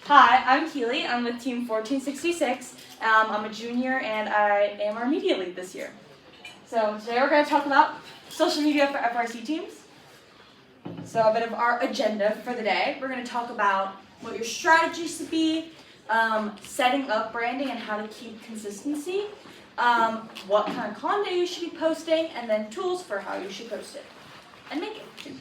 Hi, I'm Keely. I'm with Team 1466. I'm a junior and I am our media lead this year. So today we're going to talk about social media for FRC teams. So a bit of our agenda for the day. We're going to talk about what your strategy should be, setting up branding and how to keep consistency, what kind of content you should be posting, and then tools for how you should post it and make it.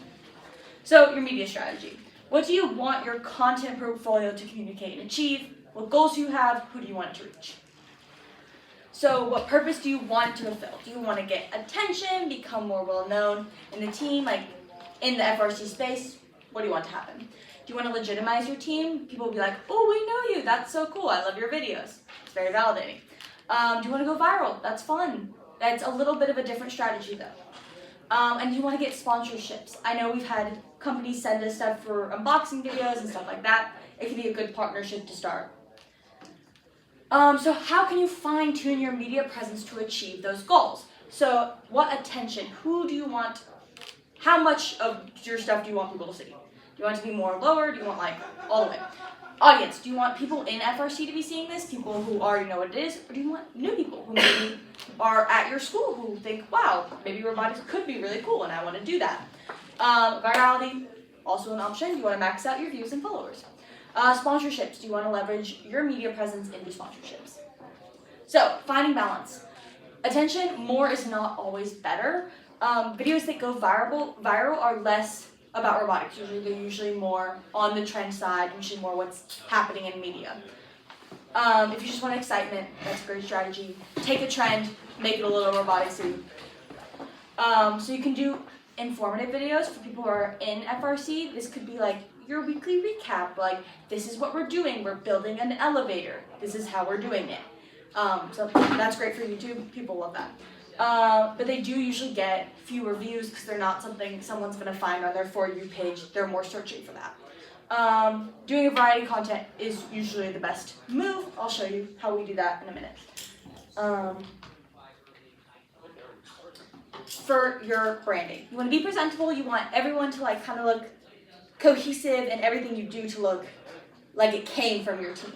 So your media strategy. What do you want your content portfolio to communicate and achieve? What goals do you have? Who do you want it to reach? So what purpose do you want it to fulfill? Do you want to get attention, become more well-known in the team, like in the FRC space? What do you want to happen? Do you want to legitimize your team? People will be like, oh, we know you. That's so cool. I love your videos. It's very validating. Do you want to go viral? That's fun. That's a little bit of a different strategy though. And you want to get sponsorships. I know we've had companies send us stuff for unboxing videos and stuff like that. It can be a good partnership to start. So how can you fine tune your media presence to achieve those goals? So what attention, who do you want, how much of your stuff do you want people to see? Do you want it to be more lower? Do you want like all the way? Audience, do you want people in FRC to be seeing this, people who already know what it is, or do you want new people who maybe are at your school who think, wow, maybe robotics could be really cool and I want to do that. Virality, also an option. Do you want to max out your views and followers? Sponsorships, do you want to leverage your media presence into sponsorships? So, finding balance. Attention, more is not always better. Videos that go viral are less about robotics. They're usually more on the trend side, usually more what's happening in media. If you just want excitement, that's a great strategy. Take a trend, make it a little roboticsy. So you can do informative videos for people who are in FRC. This could be like your weekly recap, like this is what we're doing. We're building an elevator. This is how we're doing it. So that's great for YouTube. People love that. But they do usually get fewer views because they're not something someone's going to find on their For You page. They're more searching for that. Doing a variety of content is usually the best move. I'll show you how we do that in a minute. For your branding, you want to be presentable. You want everyone to like kind of look cohesive and everything you do to look like it came from your team.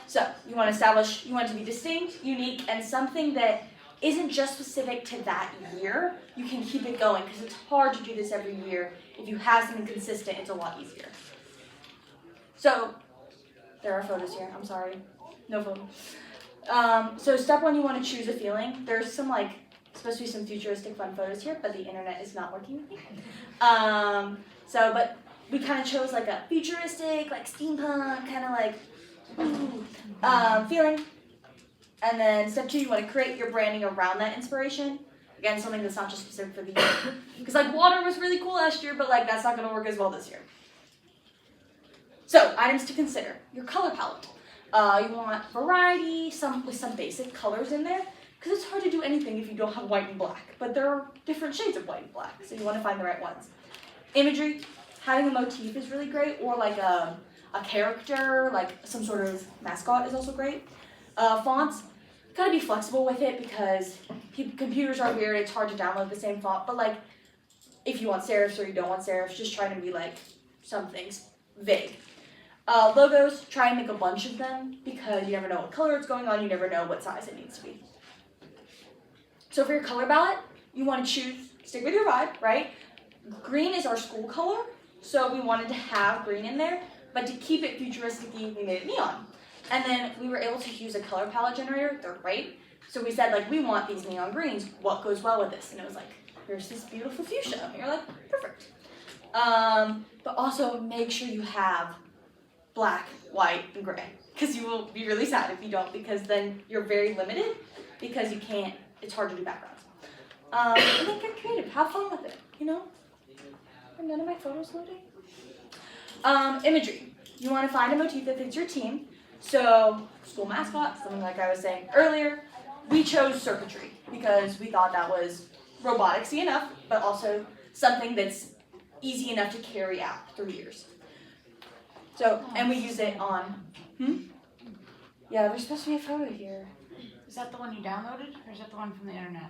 So you want it to be distinct, unique, and something that isn't just specific to that year. You can keep it going because it's hard to do this every year. If you have something consistent, it's a lot easier. So there are photos here. I'm sorry, no photo. So step one, you want to choose a feeling. There's some like supposed to be some futuristic fun photos here, but the internet is not working with me. But we kind of chose like a futuristic, like steampunk, kind of like feeling. And then step two, you want to create your branding around that inspiration. Again, something that's not just specific for the year. Because like water was really cool last year, but like that's not going to work as well this year. So items to consider. Your color palette. You want variety, with some basic colors in there. Because it's hard to do anything if you don't have white and black. But there are different shades of white and black, so you want to find the right ones. Imagery. Having a motif is really great, or like a character, like some sort of mascot is also great. Fonts, gotta be flexible with it because computers are weird, it's hard to download the same font, but like if you want serifs or you don't want serifs, just try to be like something's vague. Logos, try and make a bunch of them because you never know what color it's going on, you never know what size it needs to be. So for your color palette, you want to stick with your vibe, right? Green is our school color, so we wanted to have green in there. But to keep it futuristic, we made it neon. And then we were able to use a color palette generator. They're great. So we said, like, we want these neon greens. What goes well with this? And it was like, here's this beautiful fuchsia. And you're like, perfect. But also make sure you have black, white, and gray. Because you will be really sad if you don't. Because then you're very limited. Because you can't, it's hard to do backgrounds. And then get creative. Have fun with it, you know? Are none of my photos loading? Imagery. You want to find a motif that fits your team. So, school mascot, something like I was saying earlier. We chose circuitry because we thought that was roboticsy enough, but also something that's easy enough to carry out through years. So, and we use it on, Yeah, there's supposed to be a photo here. Is that the one you downloaded, or is that the one from the internet?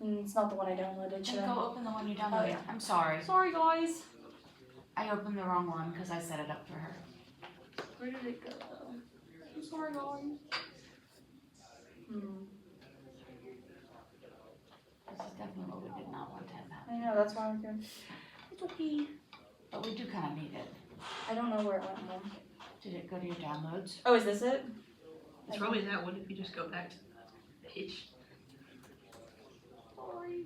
It's not the one I downloaded. Then go open the one you downloaded. Oh, yeah. I'm sorry. Sorry, guys. I opened the wrong one because I set it up for her. Where did it go though? What's going on? This is definitely what we did not want to have happen. I know, that's why I'm good. It's okay. But we do kind of need it. I don't know where it went home. Did it go to your downloads? Oh, is this it? It's probably that one if you just go back to the page. Sorry.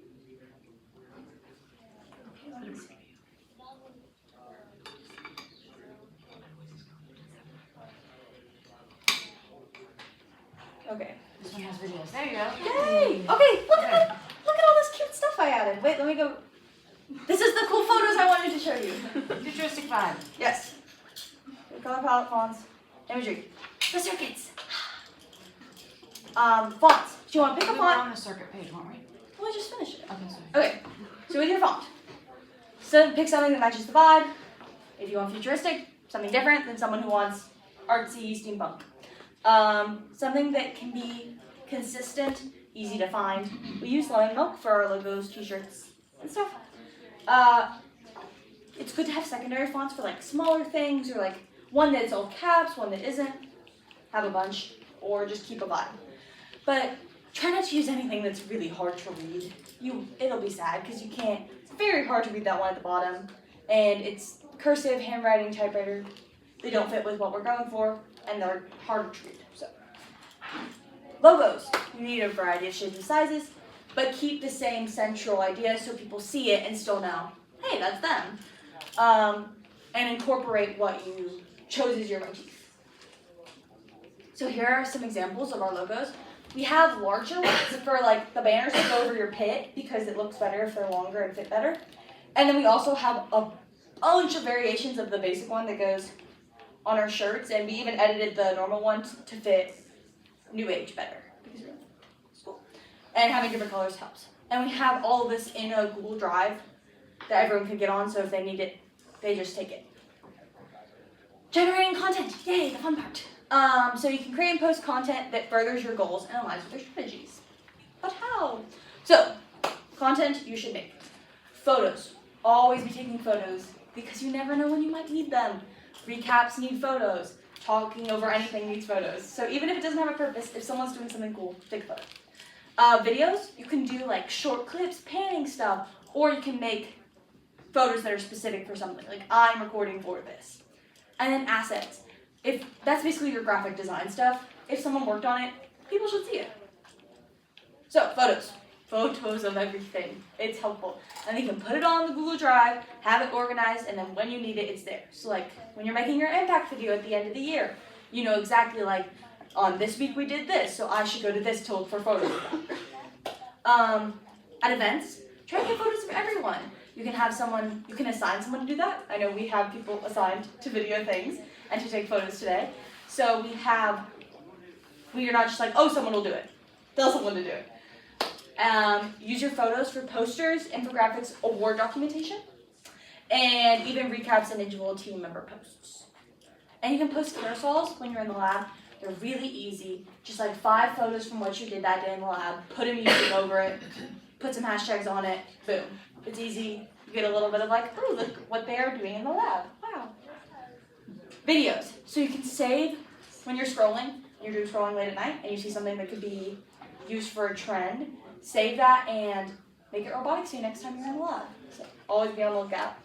Okay. This one has videos. There you go. Yay! Okay, look at all this cute stuff I added. Wait, let me go. This is the cool photos I wanted to show you. Futuristic vibe. Yes. Color palette, fonts, imagery, the circuits. Fonts. Do you want to pick a We were font? on the circuit page, weren't we? Well, I just finished it. Okay, sorry. Okay, so with your font, so pick something that matches the vibe. If you want futuristic, something different than someone who wants artsy steampunk. Something that can be consistent, easy to find. We use lemon milk for our logos, t-shirts, and stuff. It's good to have secondary fonts for like smaller things, or like one that's all caps, one that isn't. Have a bunch, or just keep a vibe. But try not to use anything that's really hard to read. It'll be sad because you can't. It's very hard to read that one at the bottom, and it's cursive, handwriting, typewriter. They don't fit with what we're going for, and they're harder to read. So, logos. You need a variety of shapes and sizes, but keep the same central idea so people see it and still know, hey, that's them. And incorporate what you chose as your motif. So here are some examples of our logos. We have larger ones for like the banners that go over your pit because it looks better if they're longer and fit better. And then we also have a bunch of variations of the basic one that goes on our shirts, and we even edited the normal one to fit New Age better because it's cool. And having different colors helps. And we have all of this in a Google Drive that everyone can get on, so if they need it, they just take it. Generating content, yay, the fun part. So you can create and post content that furthers your goals and aligns with your strategies. But how? So, content you should make. Photos. Always be taking photos because you never know when you might need them. Recaps need photos. Talking over anything needs photos. So even if it doesn't have a purpose, if someone's doing something cool, take a photo. Videos, you can do like short clips, panning stuff, or you can make photos that are specific for something, like I'm recording for this. And then assets. If that's basically your graphic design stuff, if someone worked on it, people should see it. So, photos. Photos of everything. It's helpful. And you can put it on the Google Drive, have it organized, and then when you need it, it's there. So like, when you're making your impact video at the end of the year, you know exactly like, on this week we did this, so I should go to this to look for photos of that. At events, try to get photos of everyone. You can assign someone to do that. I know we have people assigned to video things and to take photos today. So we are not just like, oh, someone will do it. Tell someone to do it. Use your photos for posters, infographics, award documentation, and even recaps and individual team member posts. And you can post carousels when you're in the lab. They're really easy. Just like 5 photos from what you did that day in the lab, put a music over it, put some hashtags on it, boom. It's easy. You get a little bit of like, oh, look what they are doing in the lab. Wow. Videos. So you can save when you're scrolling, you're doing scrolling late at night, and you see something that could be used for a trend. Save that and make it robotics next time you're in the lab. So always be on the lookout.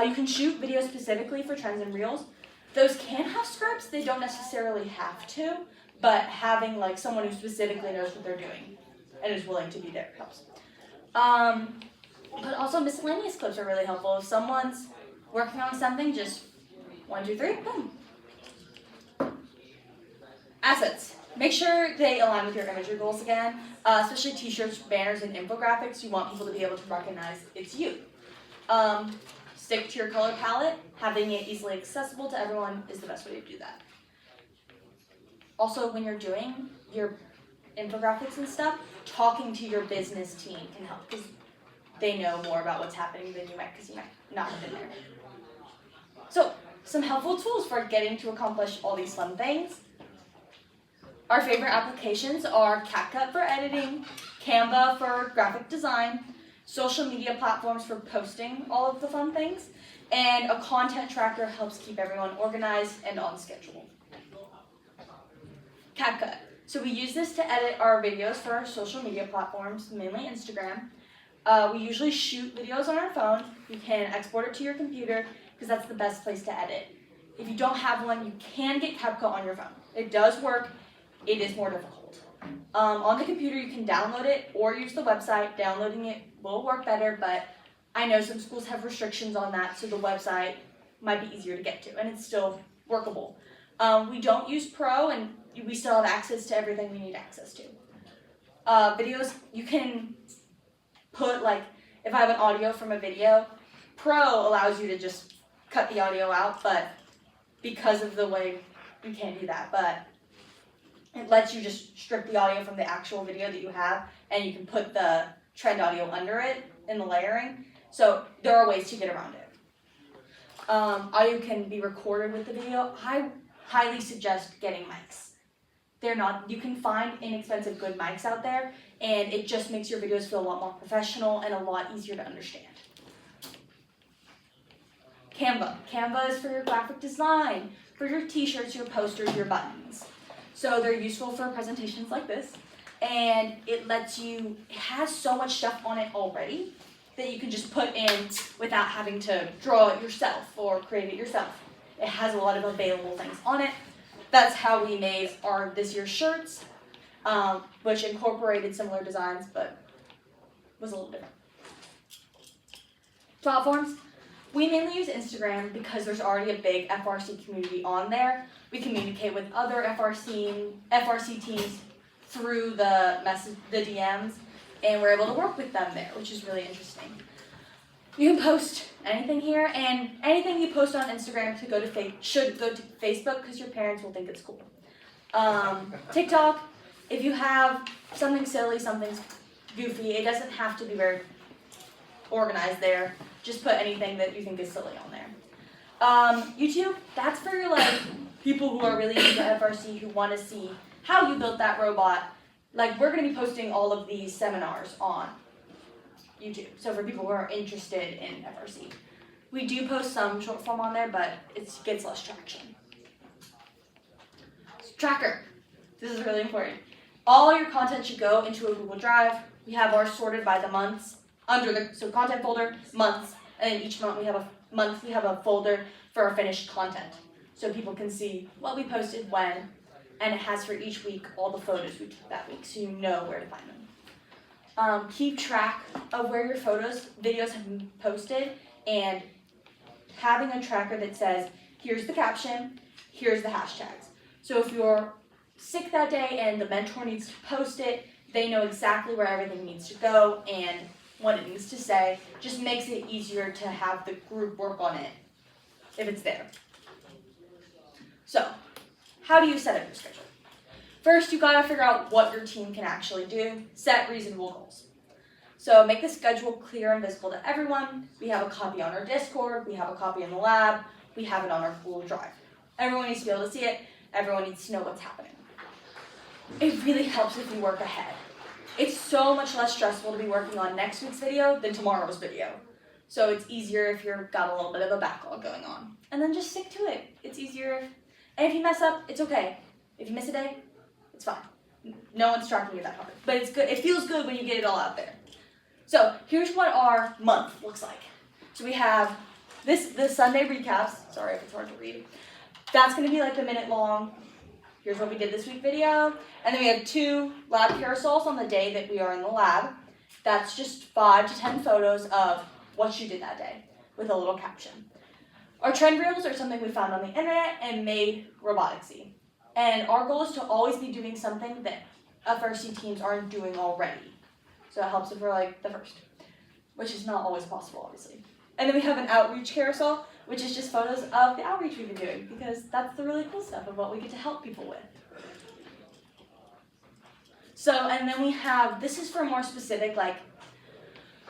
You can shoot videos specifically for trends and reels. Those can have scripts. They don't necessarily have to, but having like someone who specifically knows what they're doing and is willing to be there helps. But also miscellaneous clips are really helpful. If someone's working on something, just 1, 2, 3, boom. Assets. Make sure they align with your imagery goals again, especially t-shirts, banners, and infographics. You want people to be able to recognize it's you. Stick to your color palette. Having it easily accessible to everyone is the best way to do that. Also, when you're doing your infographics and stuff, talking to your business team can help because they know more about what's happening than you might because you might not have been there. So, some helpful tools for getting to accomplish all these fun things. Our favorite applications are CapCut for editing, Canva for graphic design, social media platforms for posting all of the fun things, And a content tracker helps keep everyone organized and on schedule. CapCut. So we use this to edit our videos for our social media platforms, mainly Instagram. We usually shoot videos on our phone. You can export it to your computer because that's the best place to edit. If you don't have one, you can get CapCut on your phone. It does work. It is more difficult. On the computer, you can download it or use the website. Downloading it will work better, but I know some schools have restrictions on that, so the website might be easier to get to, and it's still workable. We don't use Pro, and we still have access to everything we need access to. Videos, you can put, like, if I have an audio from a video, Pro allows you to just cut the audio out, but because of the way you can't do that, but it lets you just strip the audio from the actual video that you have, and you can put the trend audio under it in the layering. So there are ways to get around it. Audio can be recorded with the video. I highly suggest getting mics. You can find inexpensive good mics out there, and it just makes your videos feel a lot more professional and a lot easier to understand. Canva. Canva is for your graphic design, for your t-shirts, your posters, your buttons. So they're useful for presentations like this, and it has so much stuff on it already that you can just put in without having to draw it yourself or create it yourself. It has a lot of available things on it. That's how we made our this year's shirts, which incorporated similar designs but was a little different. Platforms. We mainly use Instagram because there's already a big FRC community on there. We communicate with other FRC teams through the DMs, and we're able to work with them there, which is really interesting. You can post anything here, and anything you post on Instagram should go to Facebook because your parents will think it's cool. TikTok, if you have something silly, something goofy, it doesn't have to be very organized there. Just put anything that you think is silly on there. YouTube, that's for your people who are really into FRC who want to see how you built that robot. Like, we're going to be posting all of these seminars on YouTube. So for people who are interested in FRC. We do post some short form on there, but it gets less traction. Tracker. This is really important. All your content should go into a Google Drive. We have ours sorted by the months so content folder, months, and then each month we have a folder for our finished content. So people can see what we posted when, and it has for each week all the photos we took that week, so you know where to find them. Keep track of where your videos have been posted, and having a tracker that says, here's the caption, here's the hashtags. So if you're sick that day and the mentor needs to post it, they know exactly where everything needs to go and what it needs to say. Just makes it easier to have the group work on it if it's there. So, how do you set up your schedule? First, you gotta figure out what your team can actually do. Set reasonable goals. So make the schedule clear and visible to everyone. We have a copy on our Discord, we have a copy in the lab, we have it on our Google Drive. Everyone needs to be able to see it, everyone needs to know what's happening. It really helps if you work ahead. It's so much less stressful to be working on next week's video than tomorrow's video. So it's easier if you've got a little bit of a backlog going on. And then just stick to it. It's easier. And if you mess up, it's okay. If you miss a day, it's fine. No one's tracking you that hard. But it's good. It feels good when you get it all out there. So here's what our month looks like. So we have the Sunday recaps. Sorry if it's hard to read. That's going to be like the minute long. Here's what we did this week video. And then we have 2 lab carousels on the day that we are in the lab. That's just 5 to 10 photos of what you did that day with a little caption. Our trend reels are something we found on the internet and made roboticsy. And our goal is to always be doing something that FRC teams aren't doing already. So it helps if we're like the first, which is not always possible, obviously. And then we have an outreach carousel, which is just photos of the outreach we've been doing, because that's the really cool stuff of what we get to help people with. So, and then we have, this is for more specific,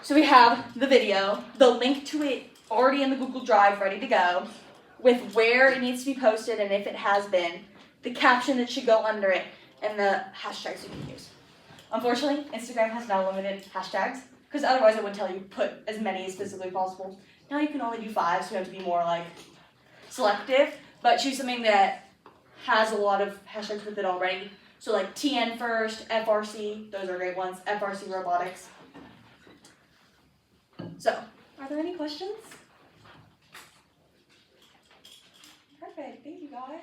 so we have the video, the link to it already in the Google Drive, ready to go, with where it needs to be posted and if it has been, the caption that should go under it, and the hashtags you can use. Unfortunately, Instagram has now limited hashtags, because otherwise it would tell you put as many as physically possible. Now you can only do 5, so you have to be more like selective, but choose something that has a lot of hashtags with it already. So like TN first, FRC, those are great ones, FRC Robotics. So, are there any questions? Perfect, thank you guys.